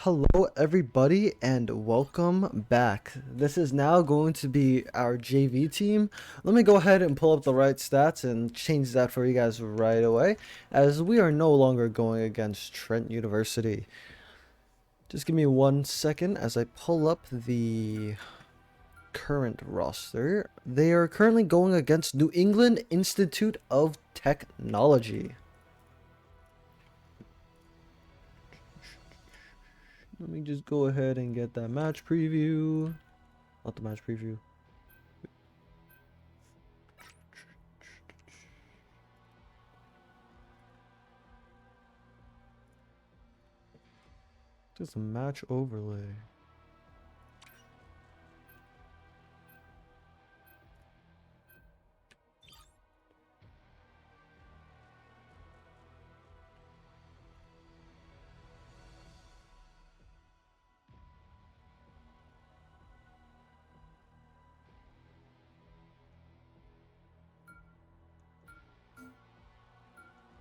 Hello everybody and welcome back. This is now going to be our JV team. Let me go ahead and pull up the right stats and change that for you guys right away, as we are no longer going against Trent University. Just give me 1 second as I pull up the current roster. They are currently going against New England Institute of Technology. Let me just go ahead and get that match preview. Not the match preview. Just a match overlay.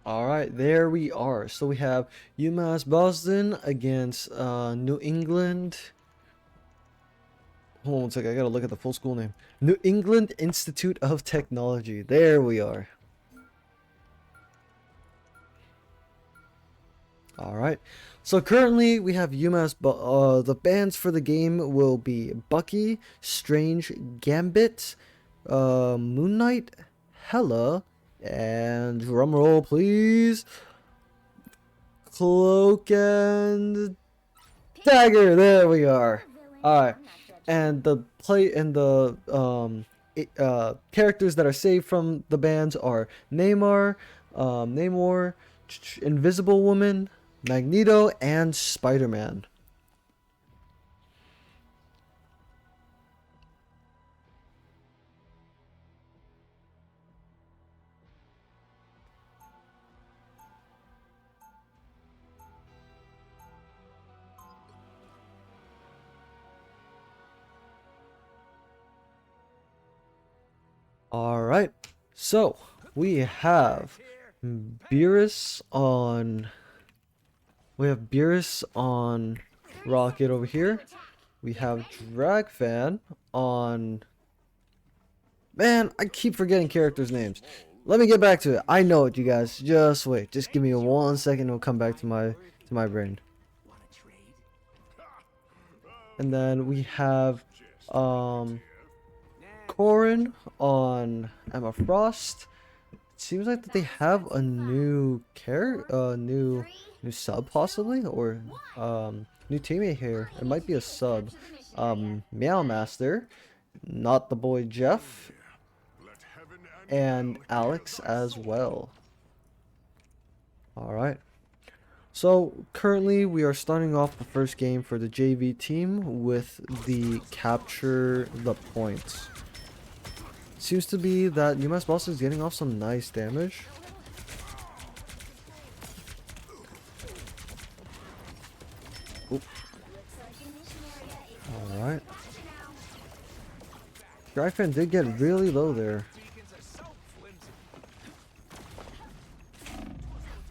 Alright, there we are. So we have UMass Boston against New England. Hold on 1 second, I gotta look at the full school name. New England Institute of Technology. There we are. Alright, so currently we have UMass, the bands for the game will be Bucky, Strange, Gambit, Moon Knight, Hella, and drumroll please, Cloak and Dagger. There we are. Alright, and the characters that are saved from the bands are Namor, Invisible Woman, Magneto, and Spider-Man. Alright, so we have Beerus on Rocket over here. We have Dragfan on, man, I keep forgetting characters' names. Let me get back to it. I know it, you guys. Just wait. Just give me 1 second. It'll come back to my brain. And then we have Corin on Emma Frost. It seems like that they have a new new sub possibly, or new teammate here. It might be a sub. Meow Master, not the boy Jeff, and Alex as well. Alright. So currently we are starting off the first game for the JV team with the capture the points. Seems to be that UMass Boston is getting off some nice damage. Alright. Dragfan did get really low there.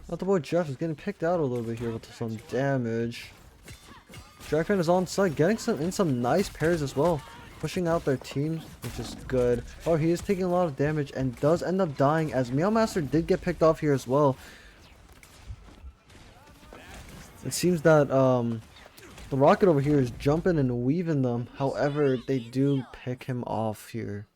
Not the boy Jeff is getting picked out a little bit here with some damage. Dragfan is on site, getting some nice pairs as well. Pushing out their teams, which is good. Oh, he is taking a lot of damage and does end up dying, as Meow Master did get picked off here as well. It seems that the Rocket over here is jumping and weaving them. However, they do pick him off here.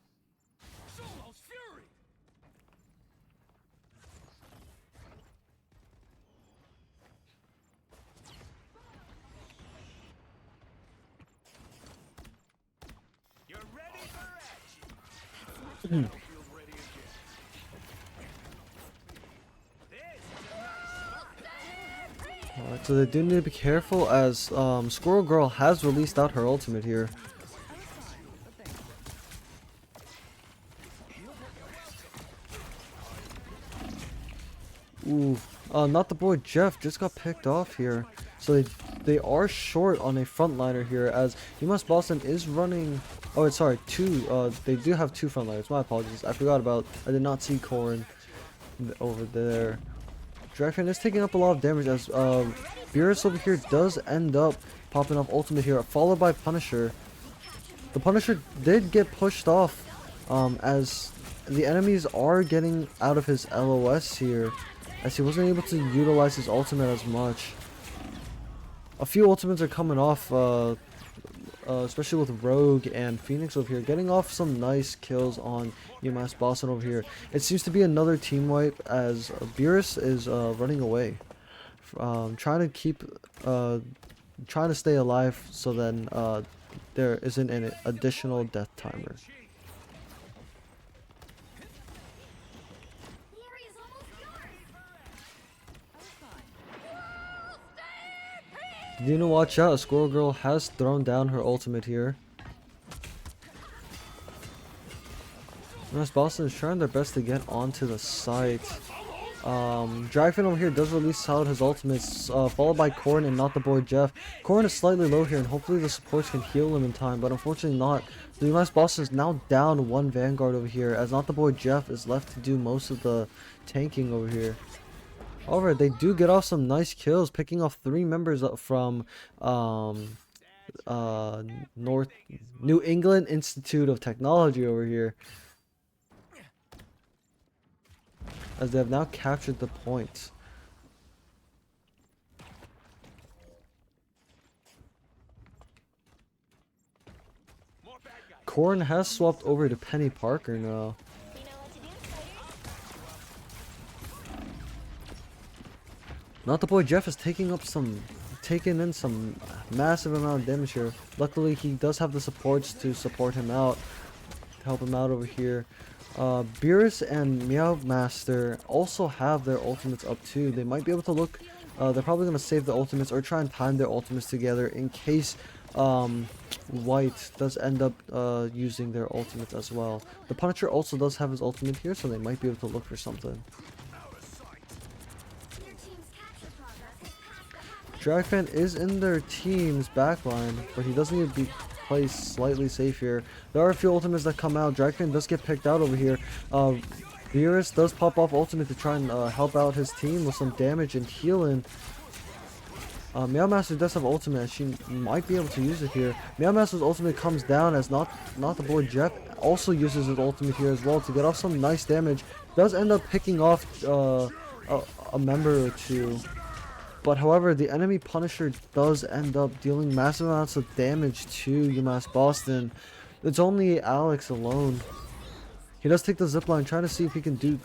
Alright, so they do need to be careful, as Squirrel Girl has released out her ultimate here. Ooh, not the boy Jeff just got picked off here. So they are short on a frontliner here, as UMass Boston is running. Oh, sorry, they do have two frontliners. My apologies. I did not see Corin over there. Dragfan is taking up a lot of damage as Beerus over here does end up popping off ultimate here, followed by Punisher. The Punisher did get pushed off as the enemies are getting out of his LOS here, as he wasn't able to utilize his ultimate as much. A few ultimates are coming off, especially with Rogue and Phoenix over here, getting off some nice kills on UMass Boston over here. It seems to be another team wipe as Beerus is running away, trying to stay alive, so then there isn't an additional death timer. Dino, watch out, Squirrel Girl has thrown down her ultimate here. UMass Boston is trying their best to get onto the site. Dragfin over here does release out his ultimates, followed by Corrin and Not the Boy Jeff. Corrin is slightly low here, and hopefully the supports can heal him in time, but unfortunately not. The UMass Boston is now down one Vanguard over here, as Not the Boy Jeff is left to do most of the tanking over here. However, they do get off some nice kills, picking off 3 members from New England Institute of Technology over here, as they have now captured the point. Corrin has swapped over to Penny Parker now. Not the Boy Jeff is taking in some massive amount of damage here. Luckily, he does have the supports to support him out, to help him out over here. Beerus and Meow Master also have their ultimates up too. They might be able to look, they're probably going to save the ultimates or try and time their ultimates together in case White does end up using their ultimate as well. The Punisher also does have his ultimate here, so they might be able to look for something. Dragfan is in their team's backline, but he does need to be placed slightly safe here. There are a few ultimates that come out. Dragfan does get picked out over here. Beerus does pop off ultimate to try and help out his team with some damage and healing. Meow Master does have ultimate. She might be able to use it here. Meow Master's ultimate comes down as not the boy Jeff also uses his ultimate here as well to get off some nice damage. Does end up picking off a member or two. But however, the enemy Punisher does end up dealing massive amounts of damage to UMass Boston. It's only Alex alone. He does take the zipline, trying to see if he can do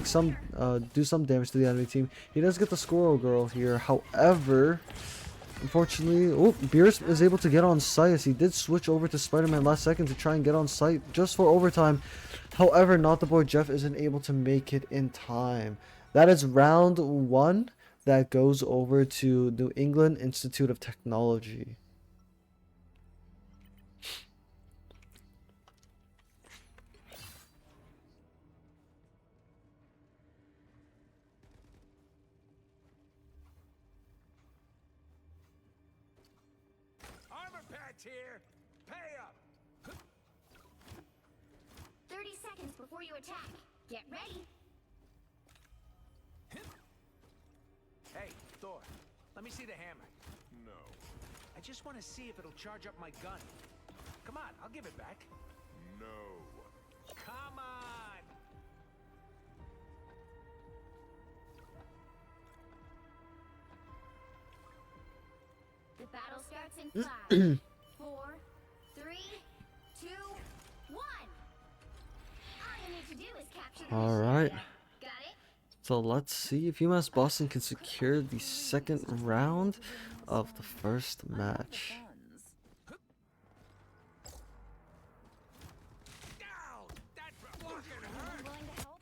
some damage to the enemy team. He does get the Squirrel Girl here. However, unfortunately, Beerus is able to get on site as he did switch over to Spider-Man last second to try and get on site just for overtime. However, Not the Boy Jeff isn't able to make it in time. That is round 1. That goes over to New England Institute of Technology. Armor patch here. Pay up. 30 seconds before you attack. Get ready. Hey, Thor, let me see the hammer. No. I just want to see if it'll charge up my gun. Come on, I'll give it back. No. Come on! The battle starts in 5, 4, 3, 2, 1. All you need to do is capture the All mission right. area. Got it? So let's see if UMass Boston can secure the second round of the first match. Ow! That fucking hurt! Willing to help?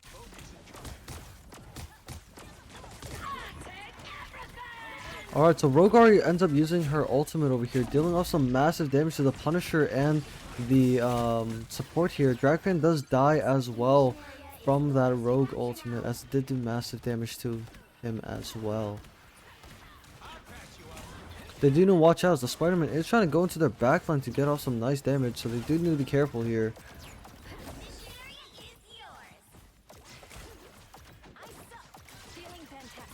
Alright, so Rogari ends up using her ultimate over here, dealing off some massive damage to the Punisher and the support here. Dragfan does die as well from that Rogue ultimate, as it did do massive damage to him as well. They do need to watch out as the Spider-Man is trying to go into their backline to get off some nice damage, so they do need to be careful here. Mission area is yours. I suck. Feeling fantastic.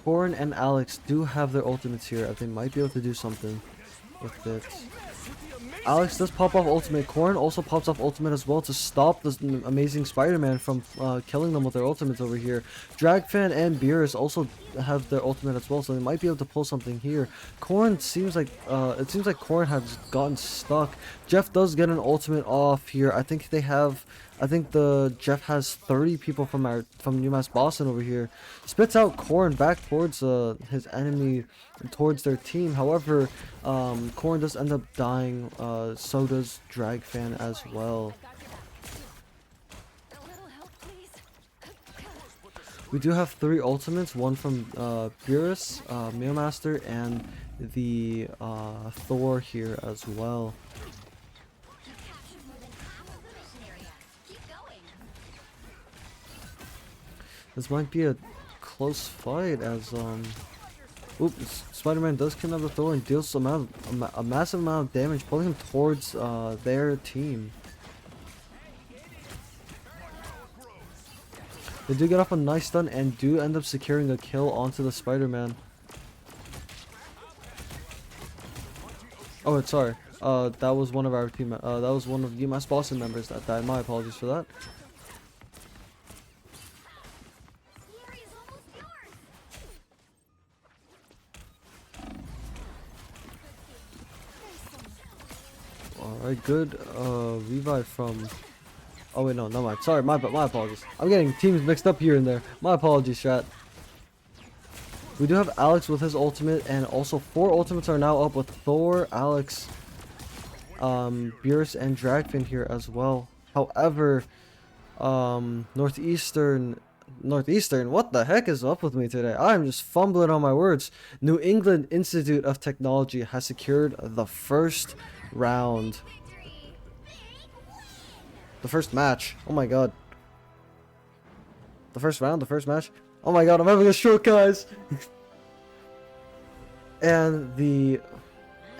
Corrin and Alex do have their ultimates here. They might be able to do something with it. Alex does pop off ultimate. Corrin also pops off ultimate as well to stop this amazing Spider-Man from killing them with their ultimates over here. Dragfan and Beerus also have their ultimate as well, so they might be able to pull something here. Corrin seems like it seems like Corrin has gotten stuck. Jeff does get an ultimate off here. I think the Jeff has 30 people from UMass Boston over here. Spits out Corrin back towards his enemy, towards their team. However, Corrin does end up dying. So does Dragfan as well. We do have 3 ultimates, one from Beerus, Mealmaster, and the Thor here as well. This might be a close fight as oops, Spider-Man does kidnap the Thor and deals a massive amount of damage, pulling him towards their team. They do get off a nice stun and do end up securing a kill onto the Spider-Man. Oh, sorry. That was one of our team. That was one of UMass Boston members that died. My apologies for that. Alright, good revive from... Oh wait, no, no mind. Sorry, my apologies. I'm getting teams mixed up here and there. My apologies, chat. We do have Alex with his ultimate, and also 4 ultimates are now up with Thor, Alex, Beerus, and Dragfin here as well. However, Northeastern, what the heck is up with me today? I'm just fumbling on my words. New England Institute of Technology has secured the first round. The first match. Oh my god. The first round, the first match. Oh my god, I'm having a stroke, guys. And the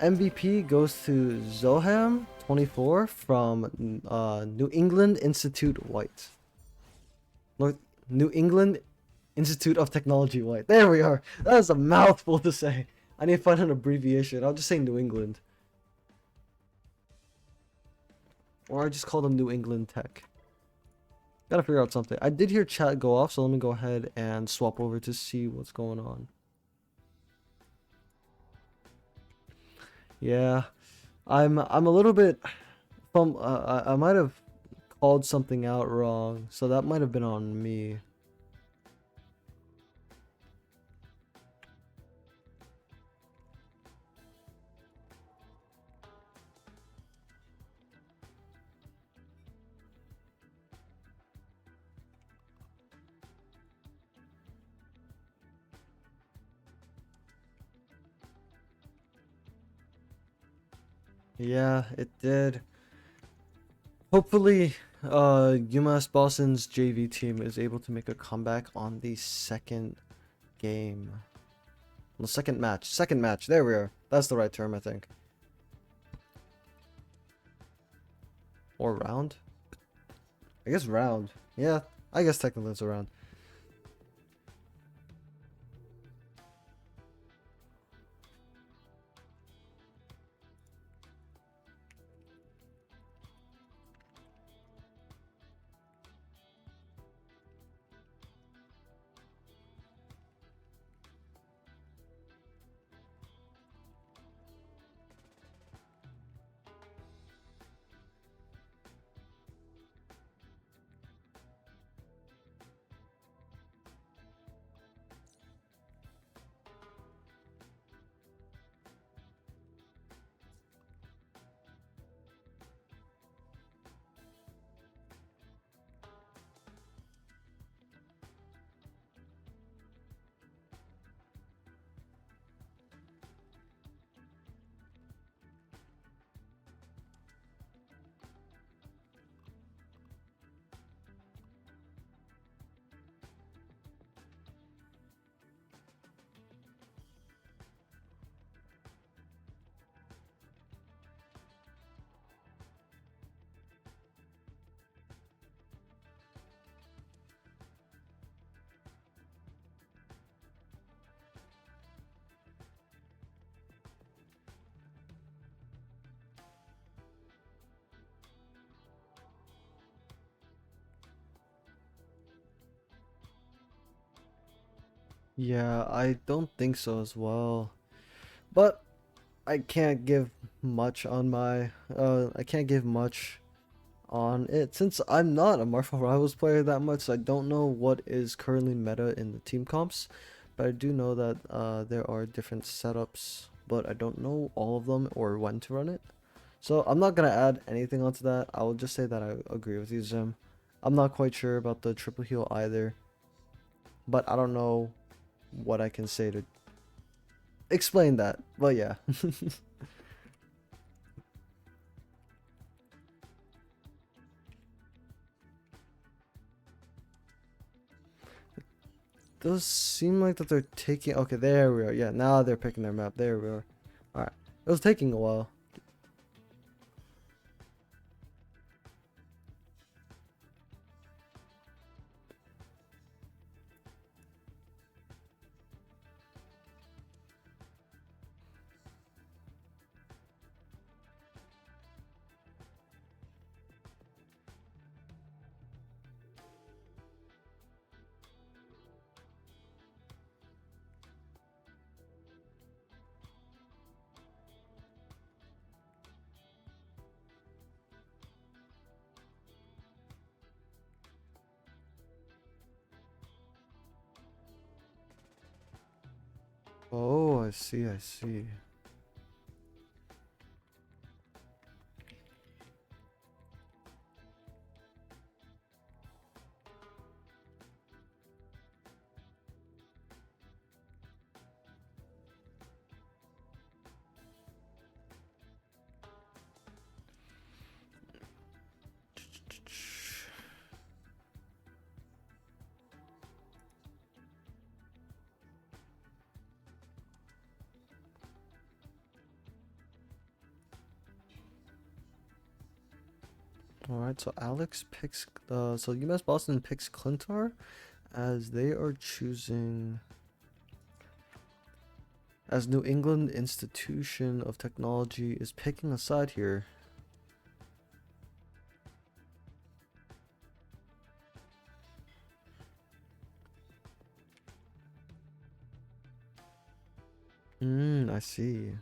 MVP goes to Zoham 24 from New England Institute White. New England Institute of Technology White. There we are. That is a mouthful to say. I need to find an abbreviation. I'll just say New England. Or I just call them New England Tech. Gotta figure out something. I did hear chat go off, so let me go ahead and swap over to see what's going on. Yeah, I'm a little bit I might have called something out wrong, so that might have been on me. Yeah, it did. Hopefully, UMass Boston's JV team is able to make a comeback on the second game. The second match. Second match. There we are. That's the right term, I think. Or round? I guess round. Yeah, I guess technically it's a round. Yeah, I don't think so as well. But I can't give much on my I can't give much on it since I'm not a Marvel Rivals player that much. So I don't know what is currently meta in the team comps, but I do know that there are different setups, but I don't know all of them or when to run it. So I'm not gonna add anything onto that. I will just say that I agree with you, Zim. I'm not quite sure about the triple heal either, but I don't know what I can say to explain that. But yeah. Those seem like that they're taking. Okay, there we are. Yeah, now they're picking their map. There we are. All right. It was taking a while. Oh, I see. I see. All right. So Alex picks. So UMass Boston picks Clintar, as they are choosing as New England Institution of Technology is picking a side here. I see.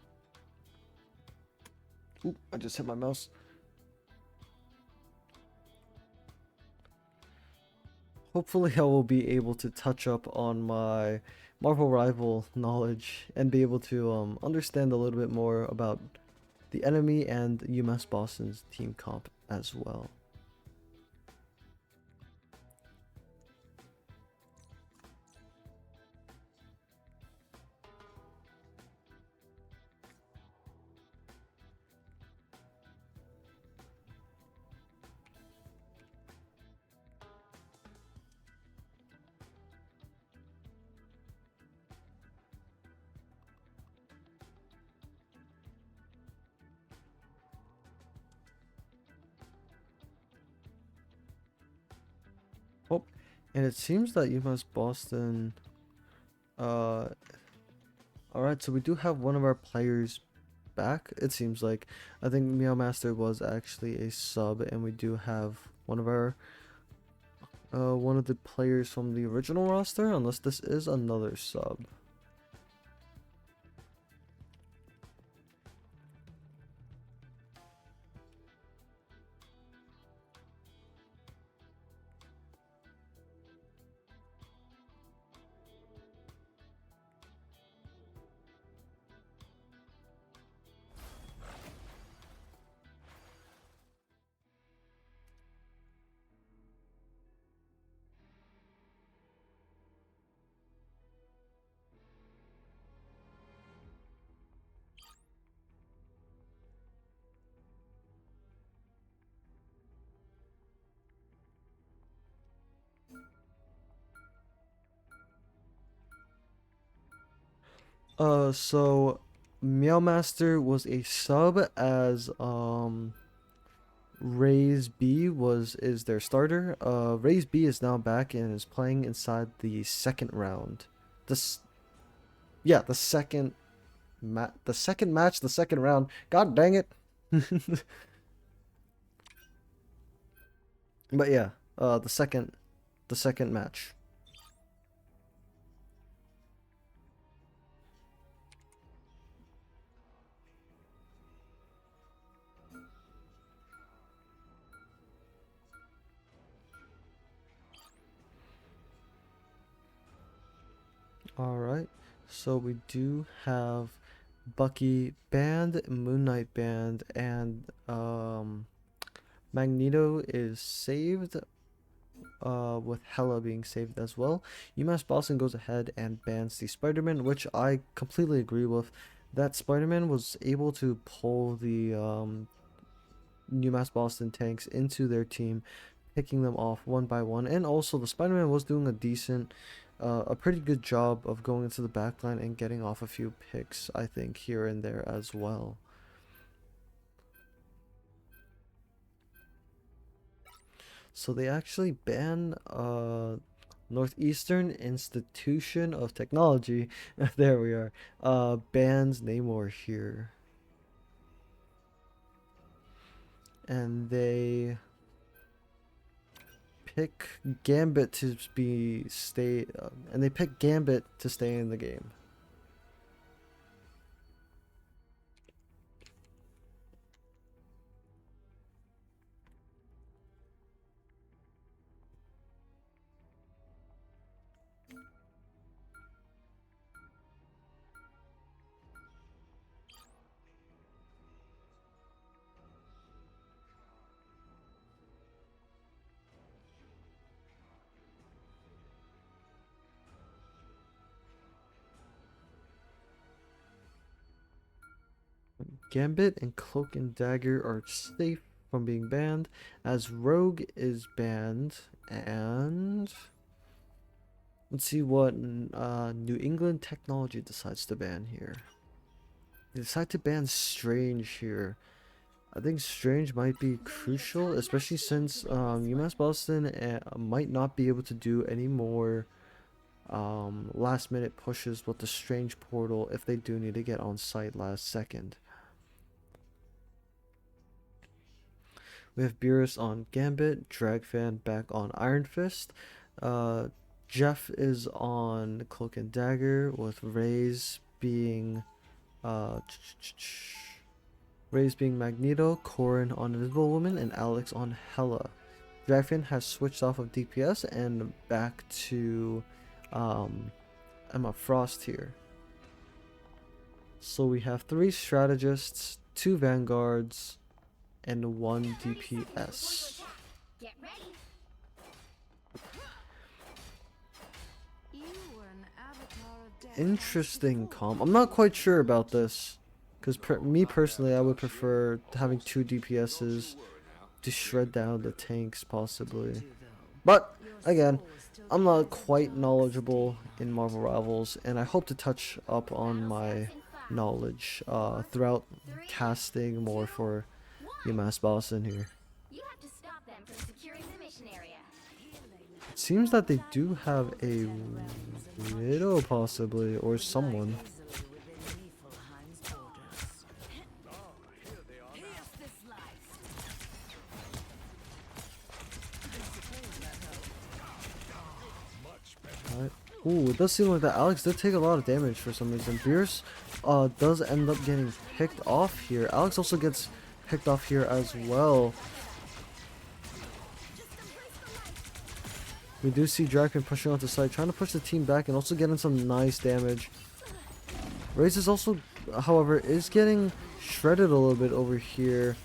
Ooh, I just hit my mouse. Hopefully, I will be able to touch up on my Marvel Rival knowledge and be able to understand a little bit more about the enemy and UMass Boston's team comp as well. Oh, and it seems that UMass Boston. Uh, all right, so we do have one of our players back. It seems like I think Meow Master was actually a sub, and we do have one of the players from the original roster, unless this is another sub. So Meow Master was a sub as Raze B is their starter. Raze B is now back and is playing inside the second round. This Yeah, the second match, the second round. God dang it. But yeah, the second match. Alright, so we do have Bucky banned, Moon Knight banned, and Magneto is saved, with Hela being saved as well. UMass Boston goes ahead and bans the Spider-Man, which I completely agree with. That Spider-Man was able to pull the UMass Boston tanks into their team, picking them off one by one, and also the Spider-Man was doing a pretty good job of going into the backline and getting off a few picks, I think, here and there as well. So they actually ban Northeastern Institution of Technology. There we are. Bans Namor here. And they pick Gambit to pick Gambit to stay in the game. Gambit and Cloak and Dagger are safe from being banned, as Rogue is banned, and let's see what New England Technology decides to ban here. They decide to ban Strange here. I think Strange might be crucial, especially since UMass Boston might not be able to do any more last minute pushes with the Strange portal if they do need to get on site last second. We have Beerus on Gambit, Dragfan back on Iron Fist. Jeff is on Cloak and Dagger, with Raze being Magneto, Corin on Invisible Woman, and Alex on Hela. Dragfan has switched off of DPS and back to Emma Frost here. So we have 3 strategists, 2 vanguards, and 1 DPS. Get ready. Interesting comp. I'm not quite sure about this, because me personally, I would prefer having 2 DPSs to shred down the tanks possibly. But again, I'm not quite knowledgeable in Marvel Rivals, and I hope to touch up on my knowledge throughout casting more for UMass Boston here. You have to stop them from securing the mission area. It seems that they do have a Widow possibly, or someone. Alright. Ooh, it does seem like that Alex did take a lot of damage for some reason. Beerus does end up getting picked off here. Alex also gets picked off here as well. We do see Draken pushing onto site, trying to push the team back and also getting some nice damage. Raze is also, however, is getting shredded a little bit over here.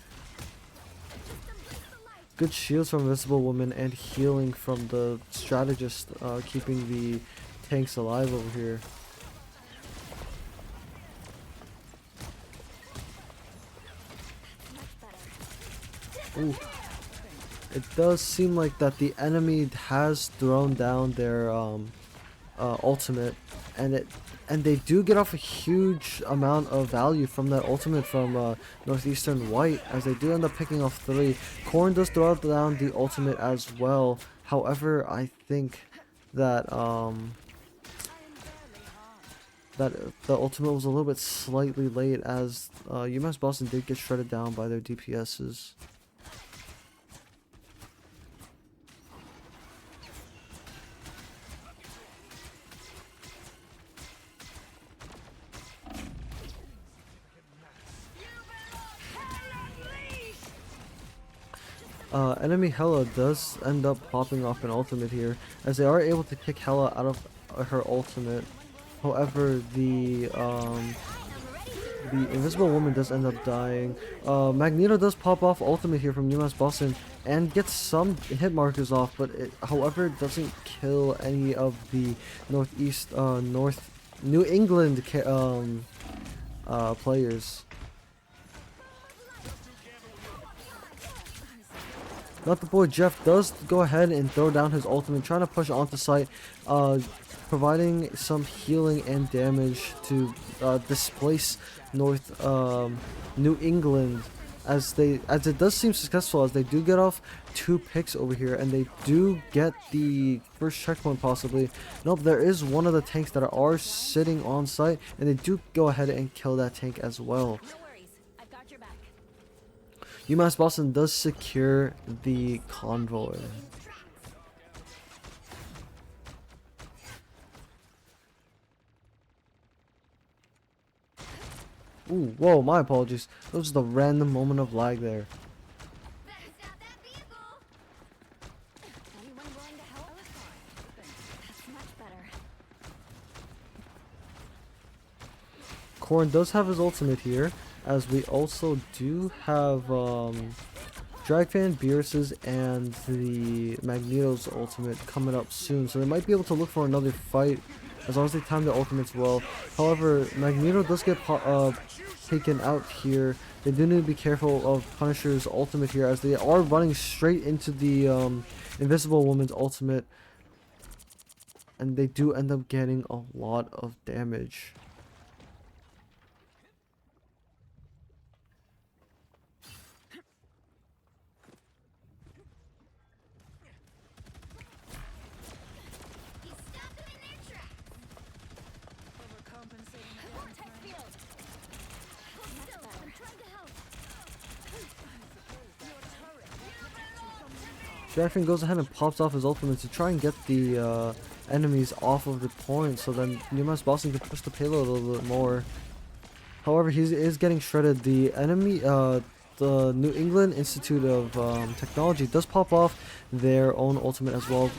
Good shields from Invisible Woman and healing from the strategist, keeping the tanks alive over here. Ooh. It does seem like that the enemy has thrown down their ultimate, and they do get off a huge amount of value from that ultimate from Northeastern White, as they do end up picking off 3. Corrin does throw down the ultimate as well. However, I think that that the ultimate was a little bit slightly late, as UMass Boston did get shredded down by their DPSs. Enemy Hela does end up popping off an ultimate here, as they are able to kick Hela out of her ultimate. However, the Invisible Woman does end up dying. Magneto does pop off ultimate here from UMass Boston and gets some hit markers off, but it, however, doesn't kill any of the North New England players. Not the boy Jeff does go ahead and throw down his ultimate, trying to push onto site, providing some healing and damage to displace New England, as it does seem successful, as they do get off 2 picks over here, and they do get the first checkpoint possibly. Nope, there is one of the tanks that are sitting on site, and they do go ahead and kill that tank as well. No worries. I've got your back. UMass Boston does secure the convoy. Ooh, whoa, my apologies. That was the random moment of lag there. Stop that vehicle! Anyone willing to help? That's much better. Corrin does have his ultimate here, as we also do have Dragfan, Beerus's, and the Magneto's ultimate coming up soon, so they might be able to look for another fight as long as they time their ultimates well. However, Magneto does get taken out here. They do need to be careful of Punisher's ultimate here, as they are running straight into the Invisible Woman's ultimate, and they do end up getting a lot of damage. He stopped them in their tracks. Vortex field. Hold still. I'm trying to help. Dragfan goes ahead and pops off his ultimate to try and get the enemies off of the point, so then UMass Boston can push the payload a little bit more. However, he is getting shredded. The enemy, the New England Institute of Technology, does pop off their own ultimate as well.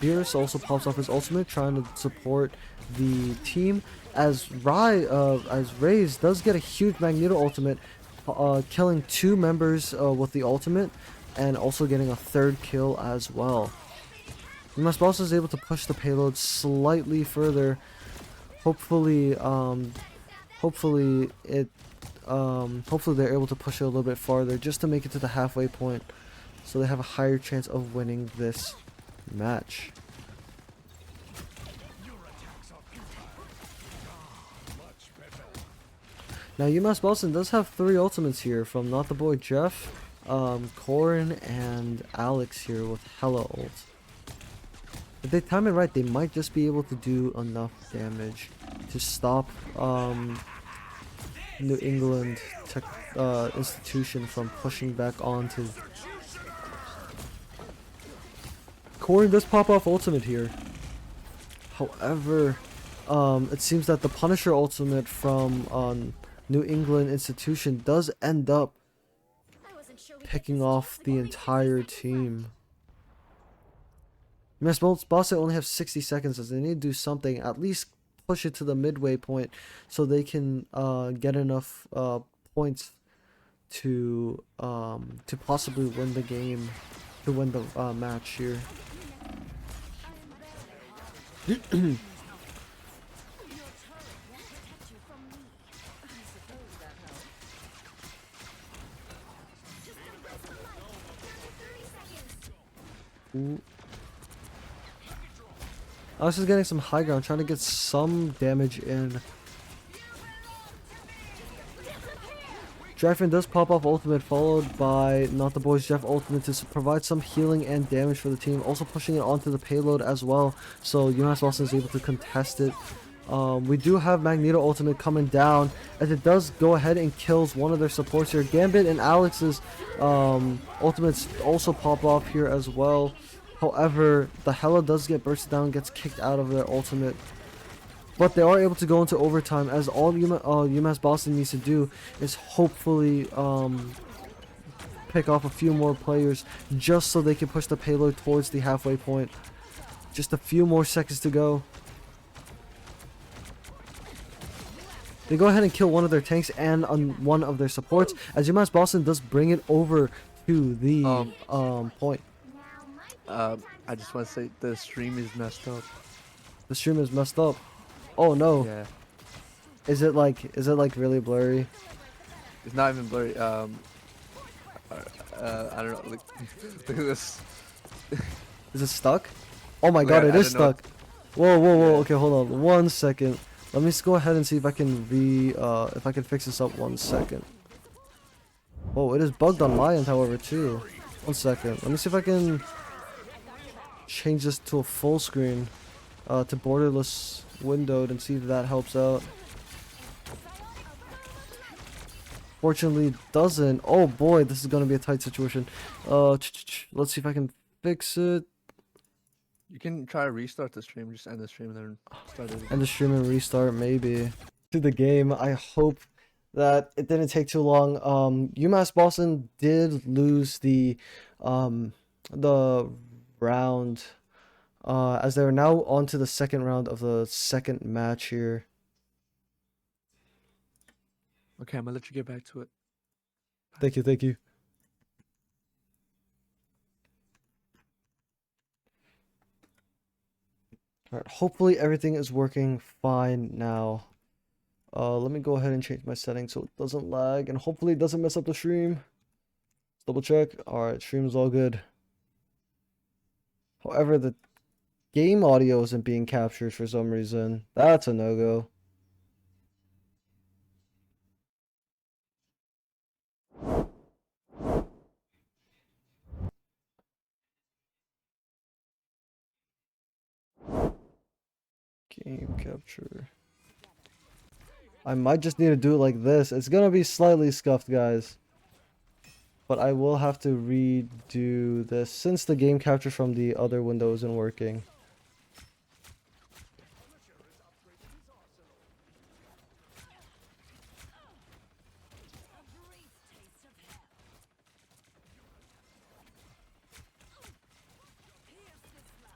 Beerus also pops off his ultimate, trying to support the team, as Raze does get a huge Magneto ultimate, killing 2 members with the ultimate, and also getting a 3rd kill as well. UMass Boston is able to push the payload slightly further. Hopefully they're able to push it a little bit farther just to make it to the halfway point, so they have a higher chance of winning this match. Now UMass Boston does have 3 ultimates here from Not the Boy Jeff, Corrin, and Alex here with Hella ult. If they time it right, they might just be able to do enough damage to stop New England institution from pushing back onto. Corrin does pop off ultimate here. However, it seems that the Punisher ultimate from New England institution does end up I wasn't sure we could picking just off toss the more entire resources up team. UMass Boston only have 60 seconds, as they need to do something, at least push it to the midway point, so they can get enough points to possibly win the game, to win the match here. Ooh. Alex is getting some high ground, trying to get some damage in. Dragfan does pop off ultimate, followed by Not the Boys Jeff ultimate to provide some healing and damage for the team, also pushing it onto the payload as well, so UMass Boston is able to contest it. We do have Magneto ultimate coming down, as it does go ahead and kills one of their supports here. Gambit and Alex's ultimates also pop off here as well. However, the Hela does get bursted down, gets kicked out of their ultimate. But they are able to go into overtime, as all UMass Boston needs to do is hopefully pick off a few more players, just so they can push the payload towards the halfway point. Just a few more seconds to go. They go ahead and kill one of their tanks and on one of their supports, as UMass Boston does bring it over to the point. Now might be a good time I to just stop want to them. say the stream is messed up. The stream is messed up. Oh no. Yeah, Is it like really blurry? it's not even blurry. I don't know. Look, look at this. Is it stuck? Oh my Look, god, it I is don't know. stuck. Whoa, whoa, whoa. Yeah. Okay, hold on. 1 second. Let me just go ahead and see if I can if I can fix this up 1 second. Oh, it is bugged on my end, however, too. 1 second. Let me see if I can change this to a full screen, to borderless windowed and see if that helps out. Fortunately, it doesn't. Oh boy, this is gonna be a tight situation. Let's see if I can fix it. You can try to restart the stream. Just end the stream and then start it. And the stream and restart maybe. To the game, I hope that it didn't take too long. UMass Boston did lose the round, as they are now on to the second round of the second match here. Okay, I'm gonna let you get back to it. Thank you, thank you. Alright, hopefully everything is working fine now. Let me go ahead and change my settings so it doesn't lag and hopefully it doesn't mess up the stream. Double check. Alright, stream is all good. However, the game audio isn't being captured for some reason. That's a no-go. Game capture. I might just need to do it like this. It's gonna be slightly scuffed, guys. But I will have to redo this since the game capture from the other window isn't working.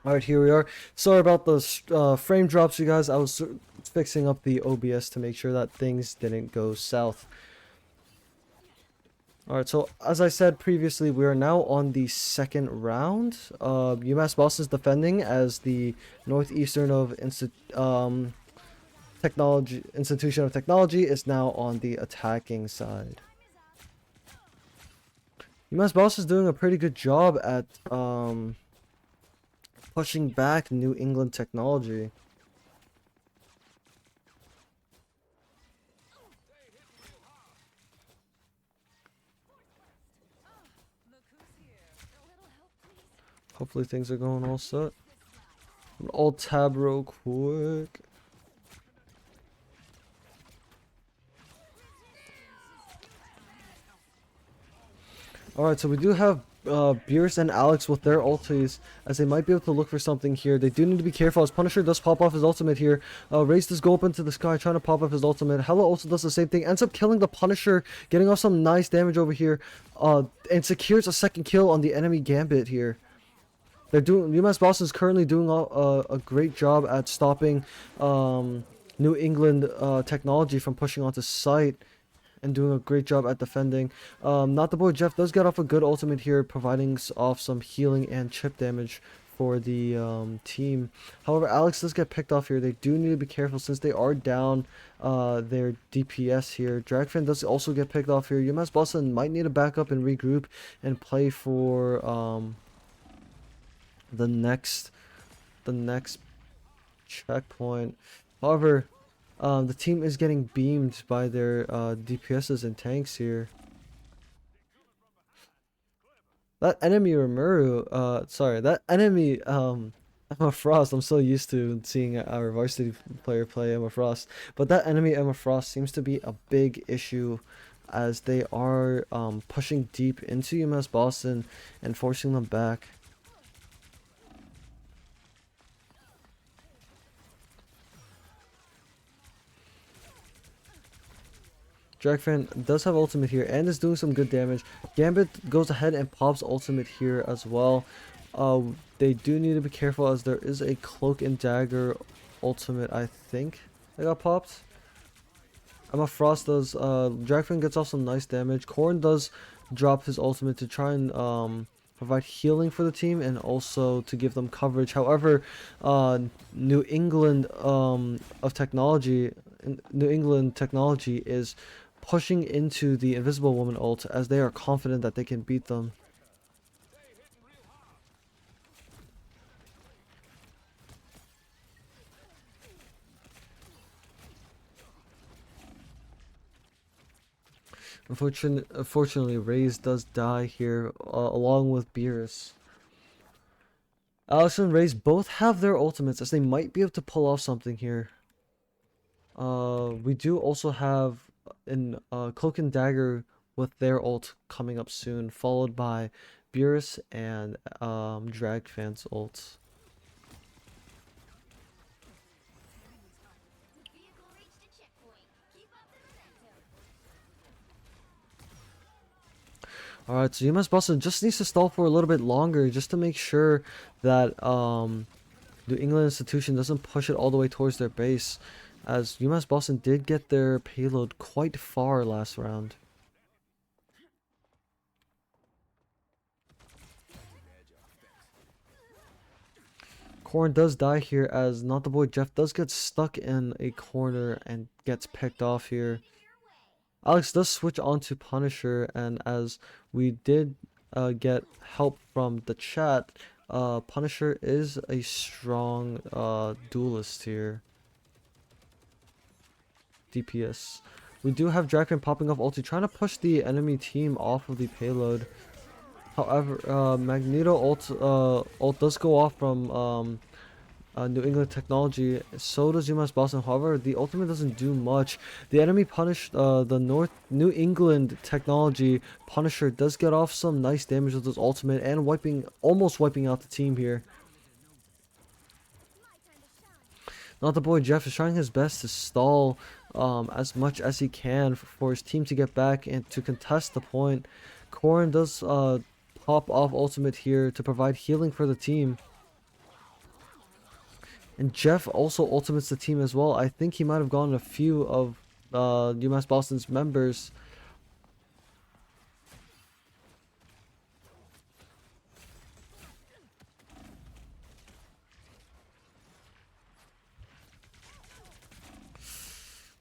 Alright, here we are. Sorry about the frame drops, you guys. I was fixing up the OBS to make sure that things didn't go south. Alright, so as I said previously, we are now on the second round. UMass Boston is defending as the Northeastern of Institution of Technology is now on the attacking side. UMass Boston is doing a pretty good job at pushing back New England technology. Hopefully things are going all set. Alt tab real quick. Alright, so we do have Beerus and Alex with their ultis, as they might be able to look for something here. They do need to be careful as Punisher does pop off his ultimate here. Raze does go up into the sky trying to pop off his ultimate. Hella also does the same thing, ends up killing the Punisher, getting off some nice damage over here, and secures a second kill on the enemy Gambit here. UMass Boston is currently doing a great job at stopping New England technology from pushing onto site, and doing a great job at defending. Not the boy Jeff does get off a good ultimate here, providing off some healing and chip damage for the team. However, Alex does get picked off here. They do need to be careful since they are down their DPS here. Dragfan does also get picked off here. UMass Boston might need to back up and regroup and play for the next checkpoint. However, the team is getting beamed by their DPSs and tanks here. That enemy Rimuru, sorry, that enemy Emma Frost, I'm so used to seeing our varsity player play Emma Frost, but that enemy Emma Frost seems to be a big issue as they are pushing deep into UMass Boston and forcing them back. Dragfan does have ultimate here and is doing some good damage. Gambit goes ahead and pops ultimate here as well. They do need to be careful as there is a cloak and dagger ultimate, I think, that got popped. Emma Frost does, Dragfin gets off some nice damage. Corrin does drop his ultimate to try and provide healing for the team and also to give them coverage. However, New England New England technology is pushing into the Invisible Woman ult as they are confident that they can beat them. Unfortunately, Raze does die here, along with Beerus. Alex and Raze both have their ultimates, as they might be able to pull off something here. We do also have an Cloak and Dagger with their ult coming up soon, followed by Beerus and Dragfan's ult. Vehicle reached a checkpoint. Keep up the momentum. Alright, so UMS Boston just needs to stall for a little bit longer just to make sure that New England Institution doesn't push it all the way towards their base, as UMass Boston did get their payload quite far last round. Corrin does die here, as Not the Boy Jeff does get stuck in a corner and gets picked off here. Alex does switch on to Punisher, and as we did get help from the chat, Punisher is a strong duelist here. DPS. We do have Dragfin popping off ulti, trying to push the enemy team off of the payload. However, Magneto ult does go off from New England Technology. So does UMass Boston. However, the ultimate doesn't do much. The enemy punished the New England Technology Punisher does get off some nice damage with his ultimate and almost wiping out the team here. Not the Boy Jeff is trying his best to stall as much as he can for his team to get back and to contest the point. Corrin does pop off ultimate here to provide healing for the team. And Jeff also ultimates the team as well. I think he might have gotten a few of UMass Boston's members.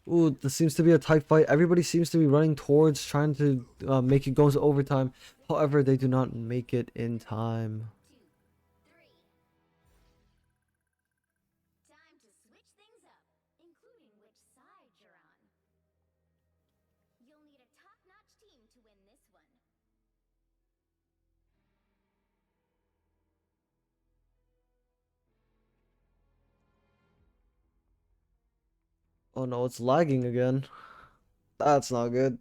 Ooh, this seems to be a tight fight. Everybody seems to be running towards trying to make it go into overtime. However, they do not make it in time. 2, 3. Time to switch things up, including which side you're on. You'll need a top-notch team to win this one. Oh no, it's lagging again. That's not good.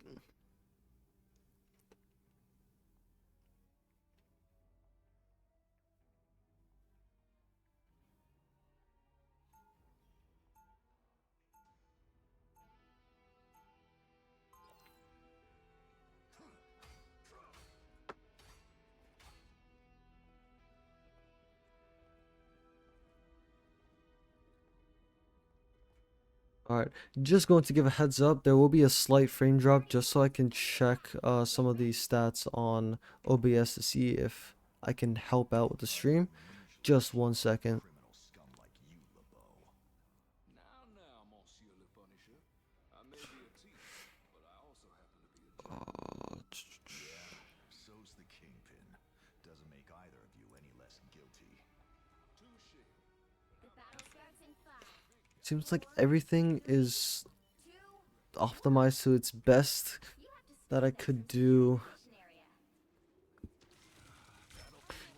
Alright, just going to give a heads up, there will be a slight frame drop just so I can check some of these stats on OBS to see if I can help out with the stream. Just 1 second. So's the Kingpin. Doesn't make either of you any less guilty. The battle starts in 5, Seems like everything is optimized to its best that I could do.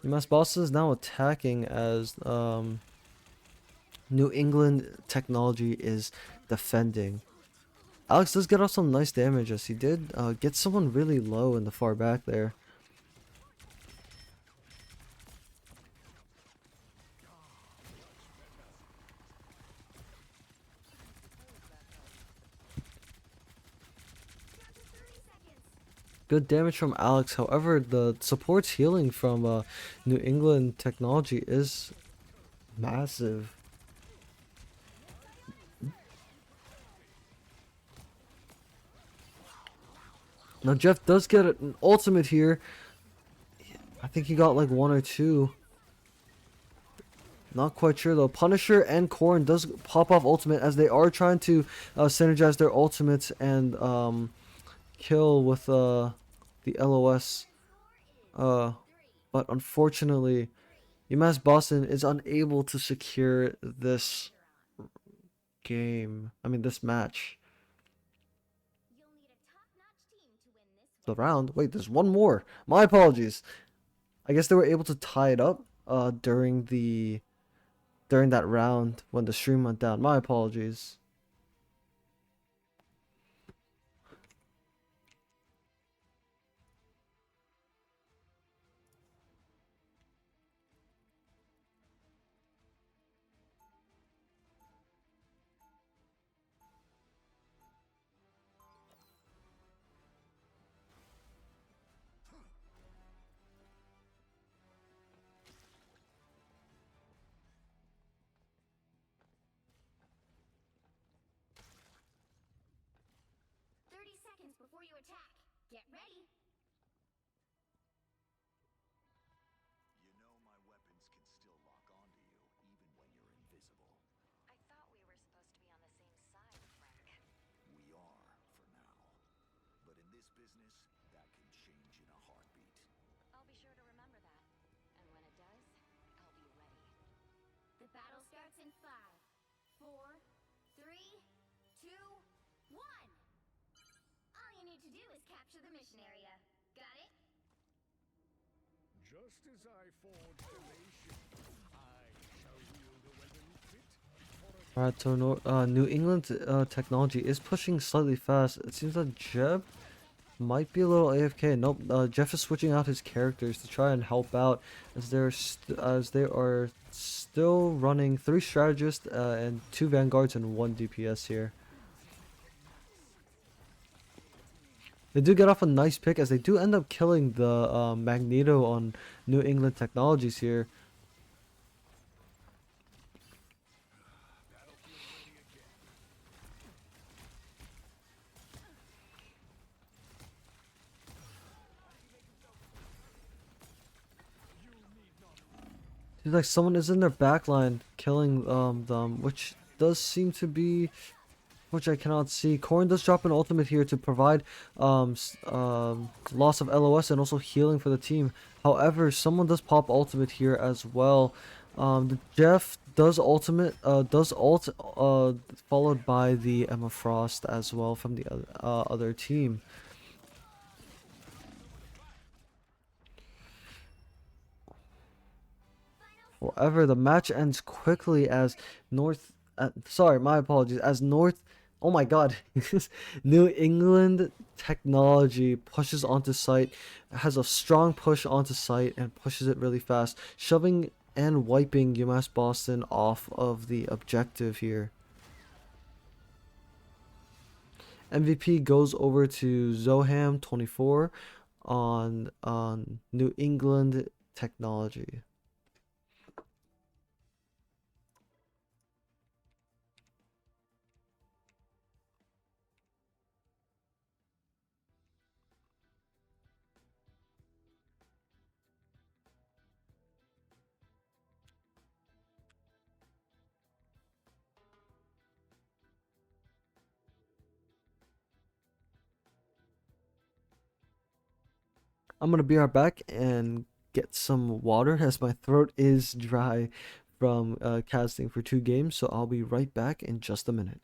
UMass Boston is now attacking as New England Technology is defending. Alex does get off some nice damage as he did get someone really low in the far back there. Good damage from Alex. However, the support's healing from New England Technology is massive. Now Jeff does get an ultimate here. I think he got like one or two. Not quite sure though. Punisher and Corn does pop off ultimate as they are trying to synergize their ultimates and kill with the LOS. But unfortunately, UMass Boston is unable to secure this game. I mean, this match. You'll need a top-notch team to win this The round. Wait, there's one more. My apologies. I guess they were able to tie it up during that round when the stream went down. My apologies. 30 seconds before you attack. Get ready. You know my weapons can still lock onto you, even when you're invisible. I thought we were supposed to be on the same side, Frank. We are, for now. But in this business, that can change in a heartbeat. I'll be sure to remember that. And when it does, I'll be ready. The battle starts in 5, 4, 3, 2, 1. All you need to do is capture the mission area. Got it? Just as I forge the nation, I shall wield a weapon fit for a Alright, so New England technology is pushing slightly fast. It seems that Jeb might be a little AFK. Nope, Jeff is switching out his characters to try and help out as they are still running 3 strategists and 2 vanguards and 1 DPS here. They do get off a nice pick as they do end up killing the Magneto on New England Technologies here. Seems like someone is in their backline killing them, which does seem to be, which I cannot see. Corrin does drop an ultimate here to provide loss of LOS and also healing for the team. However, someone does pop ultimate here as well. The Jeff does ultimate, does ult, followed by the Emma Frost as well from the other team. However, the match ends quickly as sorry, my apologies, as oh my god, New England Technology pushes onto site, has a strong push onto site and pushes it really fast, shoving and wiping UMass Boston off of the objective here. MVP goes over to Zoham 24 on New England Technology. I'm gonna be right back and get some water as my throat is dry from casting for 2 games, so I'll be right back in just a minute.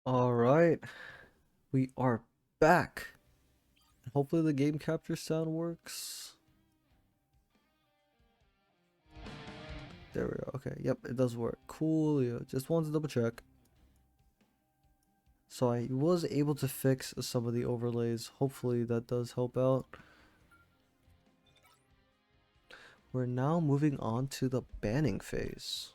All right, we are back. Hopefully the game capture sound works. There we go. Okay, yep, it does work. Cool. Yeah, just wanted to double check. So I was able to fix some of the overlays. Hopefully that does help out. We're now moving on to the banning phase.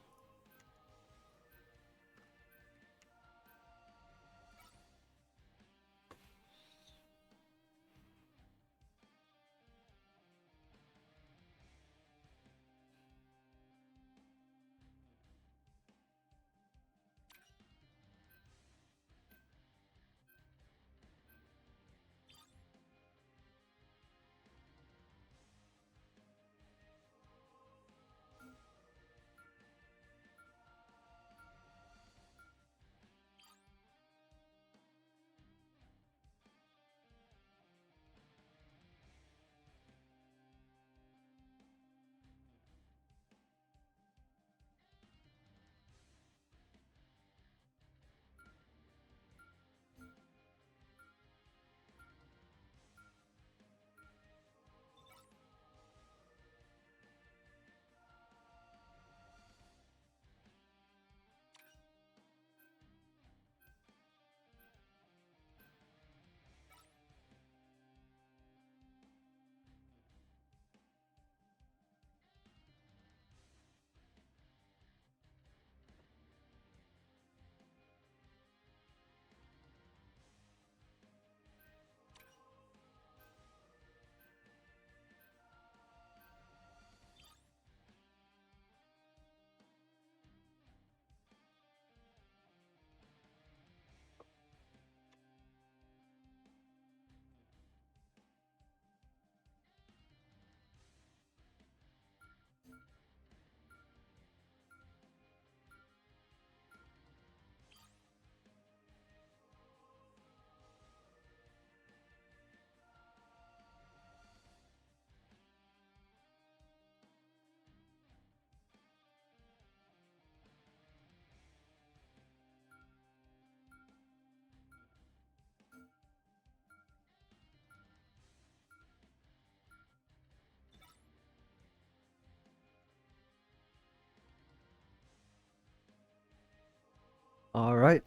All right.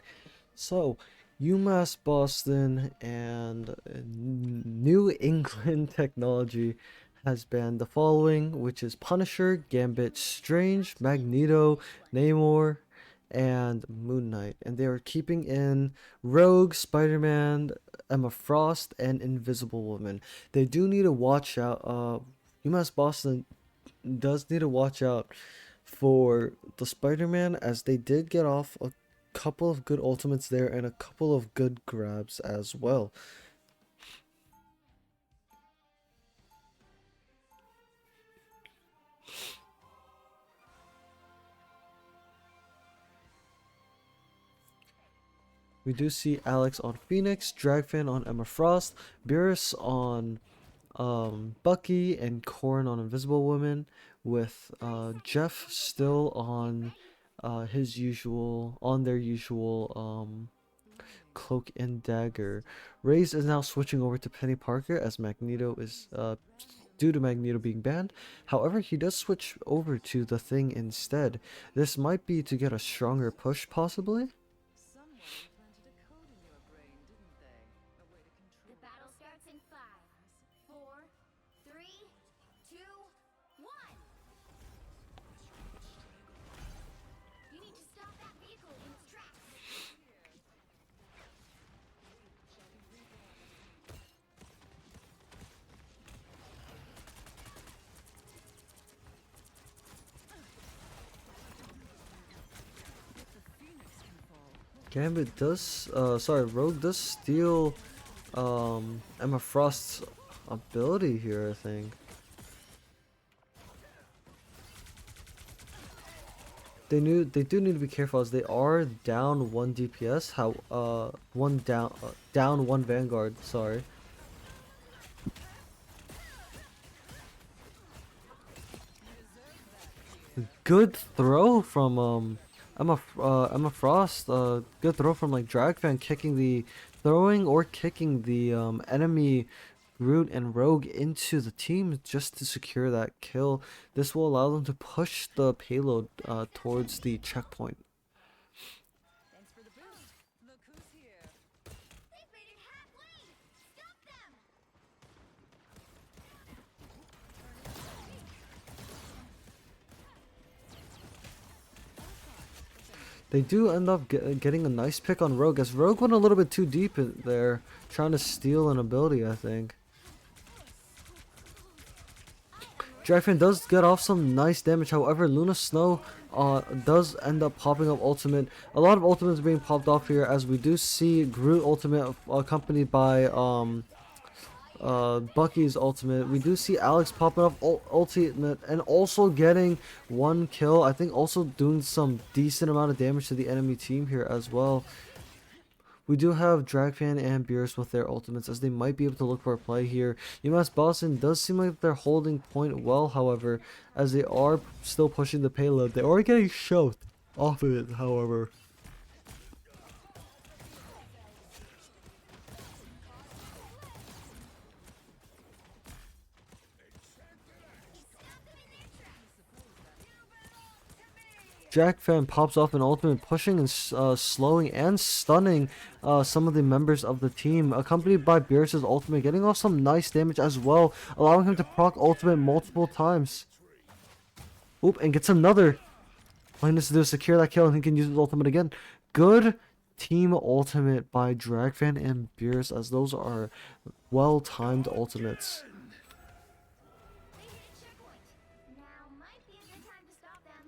So, UMass Boston and New England Technology has banned the following, which is Punisher, Gambit, Strange, Magneto, Namor, and Moon Knight. And they are keeping in Rogue, Spider-Man, Emma Frost, and Invisible Woman. They do need to watch out. UMass Boston does need to watch out for the Spider-Man, as they did get off a couple of good ultimates there and a couple of good grabs as well. We do see Alex on Phoenix, Dragfan on Emma Frost, Beerus on Bucky, and Korn on Invisible Woman, with Jeff still on their usual Cloak and Dagger. Reyes is now switching over to Penny Parker, as Magneto is due to Magneto being banned. However, he does switch over to the Thing instead. This might be to get a stronger push, possibly. The battle starts in 5, 4, 3, 2, 1. You need to stop that vehicle in its tracks. Gambit does, Rogue does steal Emma Frost's ability here, I think. They do need to be careful, as they are down 1 DPS. Down 1 Vanguard. Sorry. Good throw from Emma Frost, good throw from like Dragfan, throwing or kicking the enemy Groot and Rogue into the team just to secure that kill. This will allow them to push the payload towards the checkpoint. Thanks for the boost. Look who's here. They've made it halfway! Stop them! They do end up getting a nice pick on Rogue, as Rogue went a little bit too deep in there, trying to steal an ability, I think. Dragfan does get off some nice damage, however, Luna Snow does end up popping up ultimate. A lot of ultimates being popped off here, as we do see Groot ultimate accompanied by Bucky's ultimate. We do see Alex popping up ultimate and also getting one kill. I think also doing some decent amount of damage to the enemy team here as well. We do have Dragfan and Beerus with their ultimates, as they might be able to look for a play here. UMass Boston does seem like they're holding point well, however, as they are still pushing the payload. They are getting shoved off of it, however. Jack Fan pops off an ultimate, pushing and slowing and stunning some of the members of the team, accompanied by Beerus' ultimate, getting off some nice damage as well, allowing him to proc ultimate multiple times. Oop, and gets another. All he needs to do is secure that kill and he can use his ultimate again. Good team ultimate by Dragfan and Beerus, as those are well-timed ultimates. They hit a checkpoint. Now might be a good time to stop them.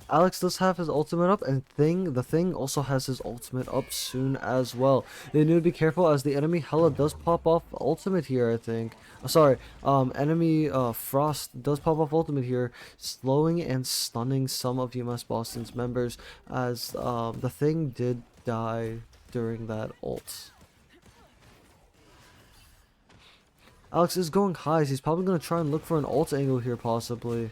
Alex does have his ultimate up, and the Thing also has his ultimate up soon as well. They need to be careful, as the enemy Hela does pop off ultimate here, I think. Sorry, enemy Frost does pop off ultimate here, slowing and stunning some of UMass Boston's members, as the Thing did die during that ult. Alex is going high, so he's probably going to try and look for an ult angle here, possibly.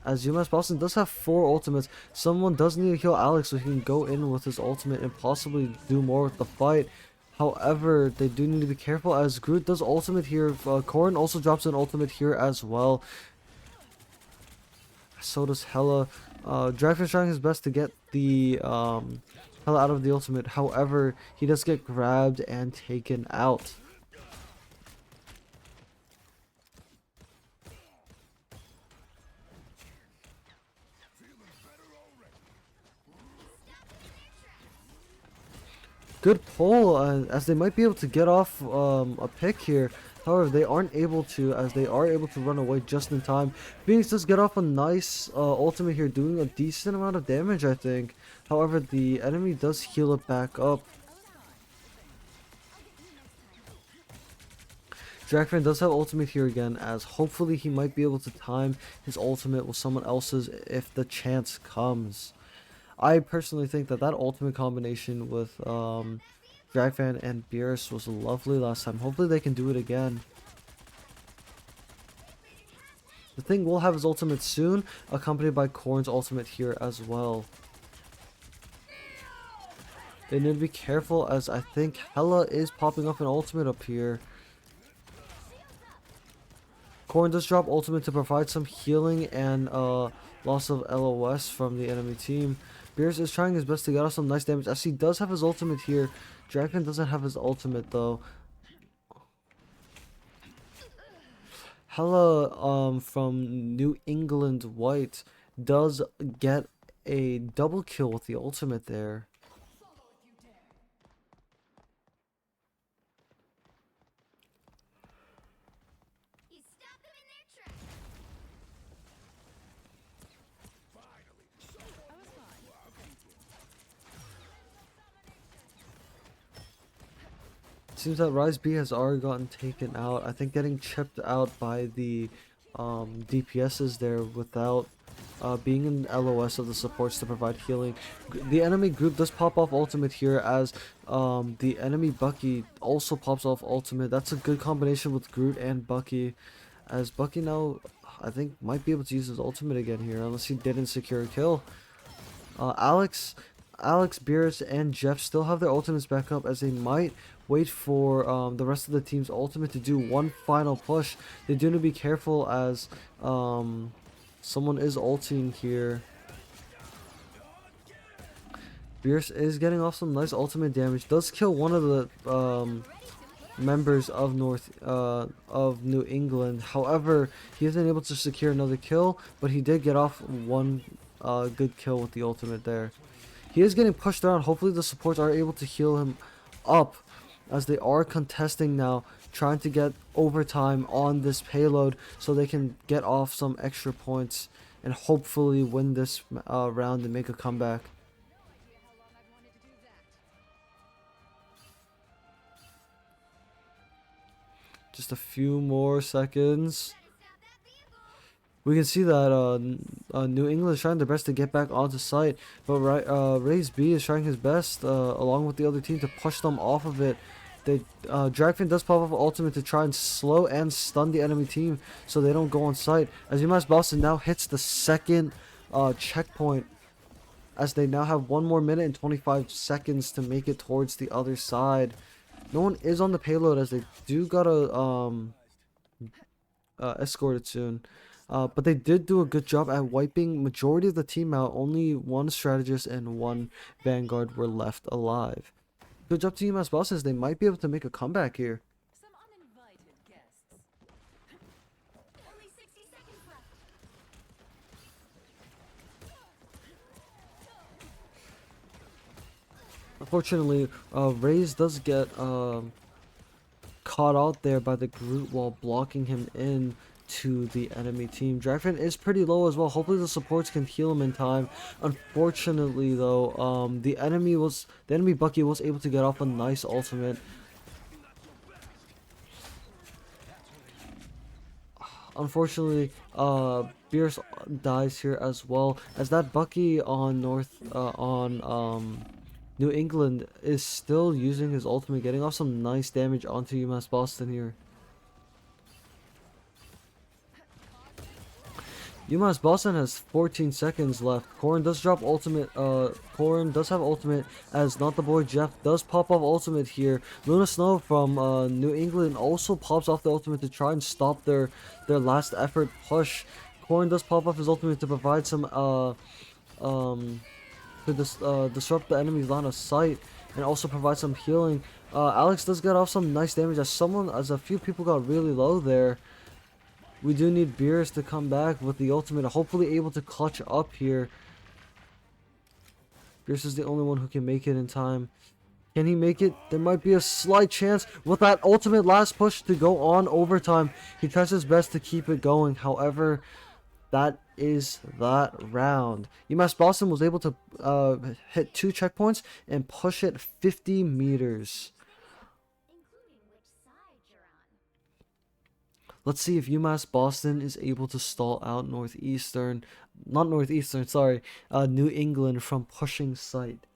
As UMass Boston does have 4 ultimates, someone does need to kill Alex so he can go in with his ultimate and possibly do more with the fight. However, they do need to be careful, as Groot does ultimate here. Corrin also drops an ultimate here as well. So does Hela. Dragfan's trying his best to get the Hela out of the ultimate. However, he does get grabbed and taken out. Good pull, as they might be able to get off a pick here. However, they aren't able to, as they are able to run away just in time. Phoenix does get off a nice ultimate here, doing a decent amount of damage, I think. However, the enemy does heal it back up. Dragfan does have ultimate here again, as hopefully he might be able to time his ultimate with someone else's if the chance comes. I personally think that ultimate combination with Dragfan and Beerus was lovely last time. Hopefully they can do it again. The Thing will have his ultimate soon, accompanied by Corrin's ultimate here as well. They need to be careful, as I think Hela is popping up an ultimate up here. Corrin does drop ultimate to provide some healing and loss of LOS from the enemy team. Beerus is trying his best to get off some nice damage, as he does have his ultimate here. Dragfan doesn't have his ultimate though. Hela from New England White does get a double kill with the ultimate there. He stopped them in their tracks. Seems that Rise B has already gotten taken out. I think getting chipped out by the DPSs there without being in LOS of the supports to provide healing. The enemy group does pop off ultimate here, as the enemy Bucky also pops off ultimate. That's a good combination with Groot and Bucky, as Bucky now, I think, might be able to use his ultimate again here, unless he didn't secure a kill. Alex, Beerus, and Jeff still have their ultimates back up, as they might wait for the rest of the team's ultimate to do one final push. They do need to be careful, as someone is ulting here. Beerus is getting off some nice ultimate damage. Does kill one of the members of New England. However, he isn't able to secure another kill, but he did get off one good kill with the ultimate there. He is getting pushed around. Hopefully the supports are able to heal him up, as they are contesting now, trying to get overtime on this payload so they can get off some extra points and hopefully win this round and make a comeback. Just a few more seconds. We can see that New England is trying their best to get back onto site, but Raze B is trying his best along with the other team to push them off of it. Dragfin does pop off an ultimate to try and slow and stun the enemy team so they don't go on site. As UMass Boston now hits the second checkpoint, as they now have 1 more minute and 25 seconds to make it towards the other side. No one is on the payload, as they do gotta escort it soon. But they did do a good job at wiping majority of the team out. Only one strategist and one vanguard were left alive. Good job to UMass Boston, as they might be able to make a comeback here. Some uninvited guests. Only 60 seconds left. Unfortunately, Raze does get caught out there by the Groot while blocking him in to the enemy team. Dragfin is pretty low as well. Hopefully the supports can heal him in time. Unfortunately though, the enemy Bucky was able to get off a nice ultimate. Unfortunately, Beerus dies here as well, as that Bucky on New England is still using his ultimate, getting off some nice damage onto UMass Boston here. UMass Boston has 14 seconds left. Corrin does drop ultimate. Corrin does have ultimate, as Not the Boy Jeff does pop off ultimate here. Luna Snow from New England also pops off the ultimate to try and stop their last effort push. Corrin does pop off his ultimate to provide some disrupt the enemy's line of sight and also provide some healing. Alex does get off some nice damage, as a few people got really low there. We do need Beerus to come back with the ultimate, hopefully able to clutch up here. Beerus is the only one who can make it in time. Can he make it? There might be a slight chance with that ultimate last push to go on overtime. He tries his best to keep it going. However, that is that round. UMass Boston was able to hit 2 checkpoints and push it 50 meters. Including which side you're on. Let's see if UMass Boston is able to stall out New England from pushing site.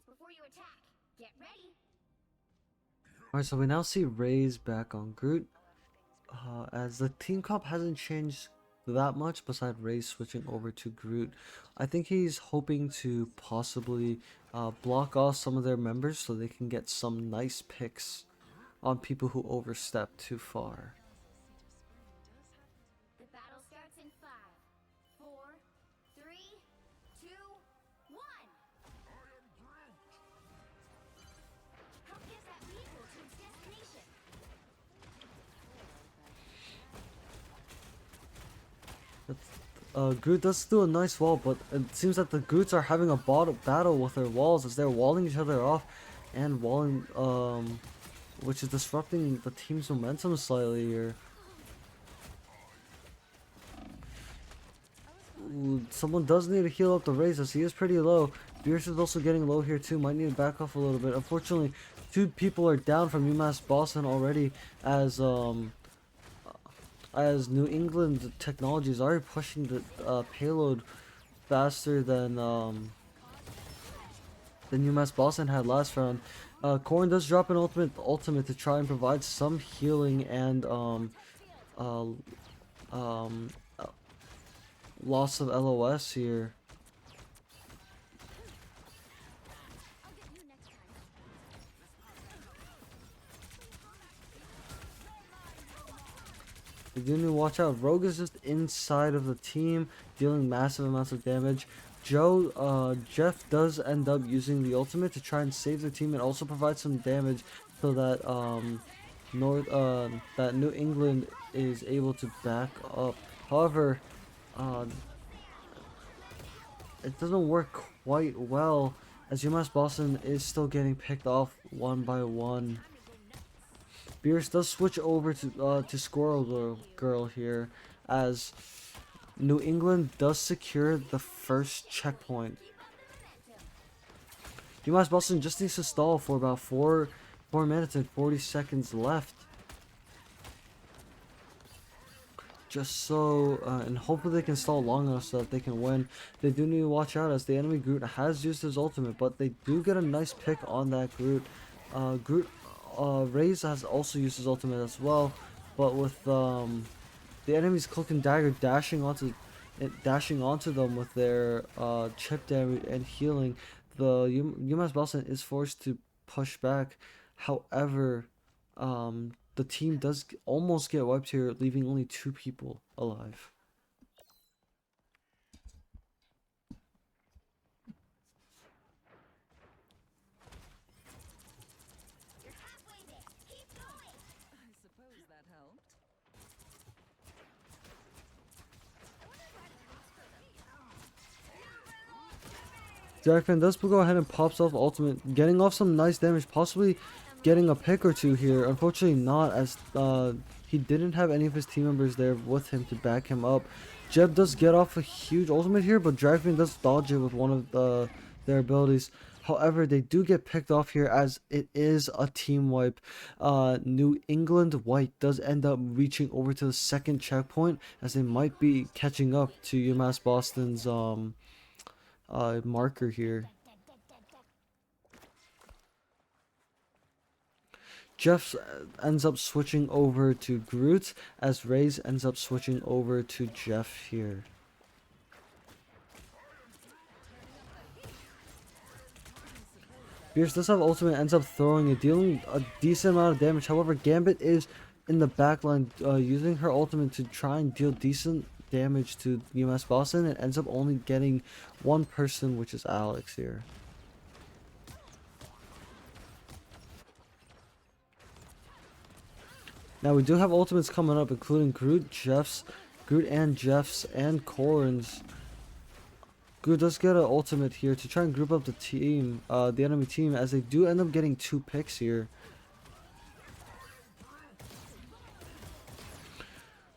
Before you attack, get ready. Alright, so we now see Raze back on Groot. As the team comp hasn't changed that much besides Raze switching over to Groot. I think he's hoping to possibly block off some of their members so they can get some nice picks on people who overstep too far. The battle starts in 5, 4, 3, 2, 1. Help get that vehicle to its destination. Groot does do a nice wall, but it seems that the Groots are having a battle with their walls as they're walling each other off and walling, which is disrupting the team's momentum slightly here. Ooh, someone does need to heal up the Raze as he is pretty low. Beerus is also getting low here too, might need to back off a little bit. Unfortunately, 2 people are down from UMass Boston already as New England technology is already pushing the payload faster than UMass Boston had last round. Corrin does drop an ultimate to try and provide some healing and uh, um, loss of LOS here. You do need to watch out. Rogue is just inside of the team, dealing massive amounts of damage. Jeff does end up using the ultimate to try and save the team and also provide some damage so that that New England is able to back up. However, uh, it doesn't work quite well as UMass Boston is still getting picked off one by one. Beerus does switch over to Squirrel Girl here as New England does secure the first checkpoint. UMass Boston just needs to stall for about 4 minutes and 40 seconds left. Just so, and hopefully they can stall long enough so that they can win. They do need to watch out as the enemy Groot has used his ultimate, but they do get a nice pick on that Groot. Raze has also used his ultimate as well, but with the enemy's Cloak and Dagger dashing onto them with their chip damage and healing, the UMass Boston is forced to push back. However, the team does almost get wiped here, leaving only 2 people alive. You're halfway there. Keep going. I suppose that helped. Jackman does go ahead and pops off ultimate, getting off some nice damage, possibly getting a pick or 2 here. Unfortunately not, as he didn't have any of his team members there with him to back him up. Jeb does get off a huge ultimate here, but Dragman does dodge it with one of their abilities. However, they do get picked off here as it is a team wipe. New England White does end up reaching over to the second checkpoint as they might be catching up to UMass Boston's marker here. Jeff ends up switching over to Groot as Raze ends up switching over to Jeff here. Beerus does have ultimate, ends up throwing it, dealing a decent amount of damage. However, Gambit is in the backline using her ultimate to try and deal decent damage to UMass Boston and ends up only getting 1 person, which is Alex here. Now we do have ultimates coming up, including Groot and Jeff's and Corrin's. Groot does get an ultimate here to try and group up the team, the enemy team, as they do end up getting 2 picks here.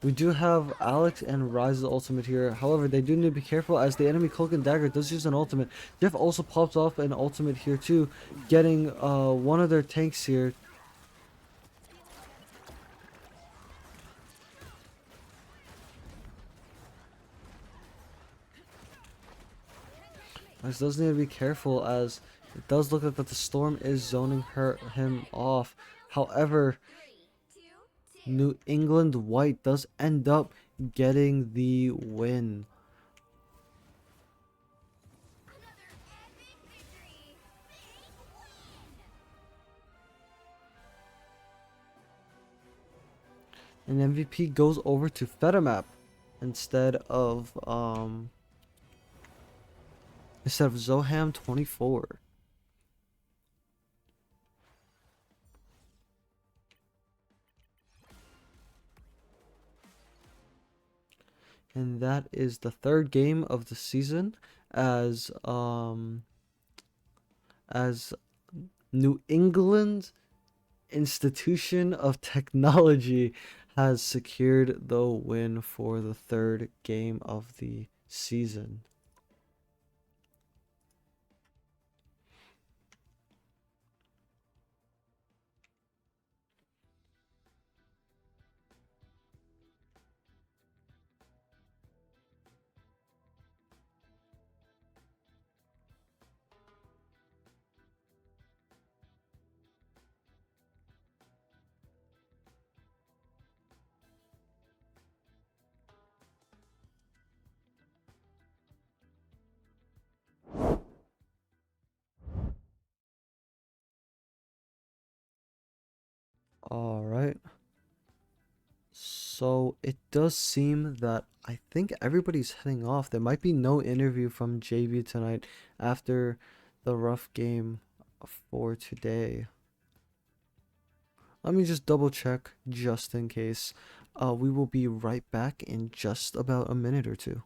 We do have Alex and Rise's ultimate here. However, they do need to be careful as the enemy Cloak and Dagger does use an ultimate. Jeff also pops off an ultimate here too, getting one of their tanks here. This does need to be careful as it does look like that the storm is zoning him off. However, 3, 2, 2. New England White does end up getting the win. Another epic victory. Big win. And MVP goes over to Fedamap instead of Zoham 24. and that is the third game of the season as New England Institution of Technology has secured the win for the third game of the season. All right. So it does seem that I think everybody's heading off. There might be no interview from JV tonight after the rough game for today. Let me just double check just in case. We will be right back in just about a minute or two.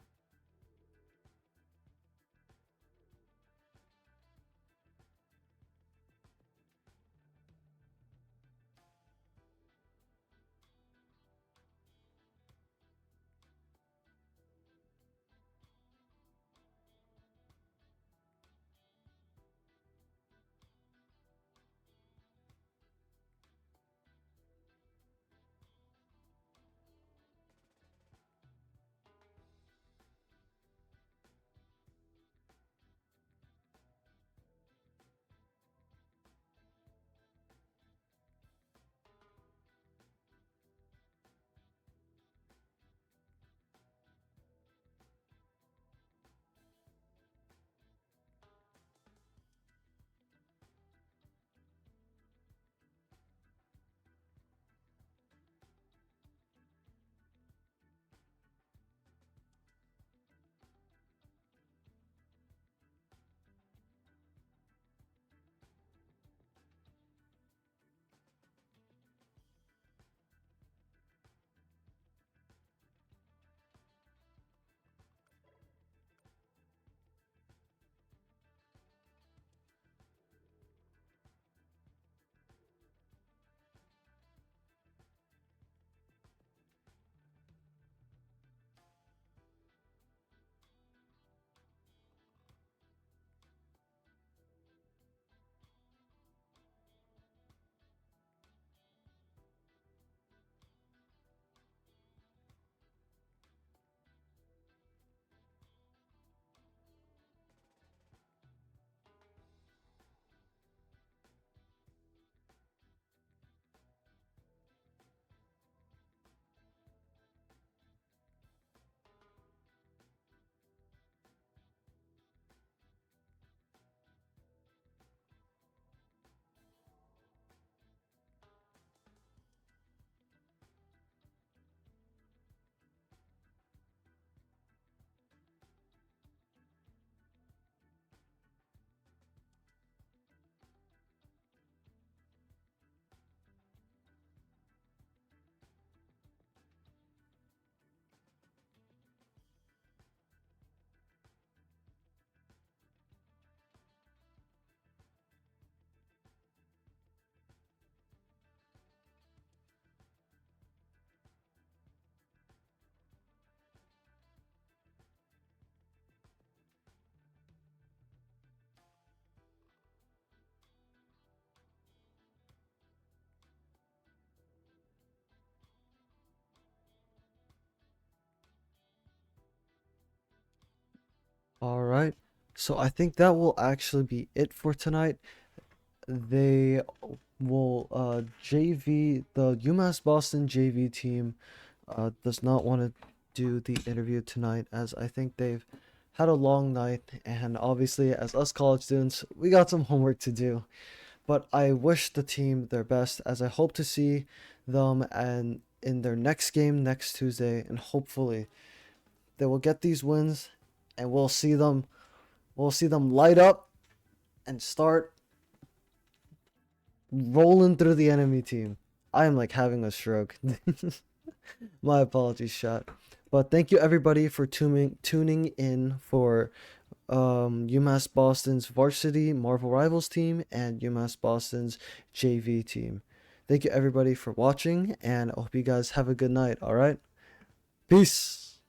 All right. So I think that will actually be it for tonight. They will JV the UMass Boston JV team does not want to do the interview tonight as I think they've had a long night and obviously as us college students we got some homework to do. But I wish the team their best as I hope to see them and in their next game next Tuesday and hopefully they will get these wins and we'll see them light up and start rolling through the enemy team. I am like having a stroke. My apologies, chat. But thank you everybody for tuning in for UMass Boston's varsity Marvel Rivals team and UMass Boston's JV team. Thank you everybody for watching, and I hope you guys have a good night. All right, peace.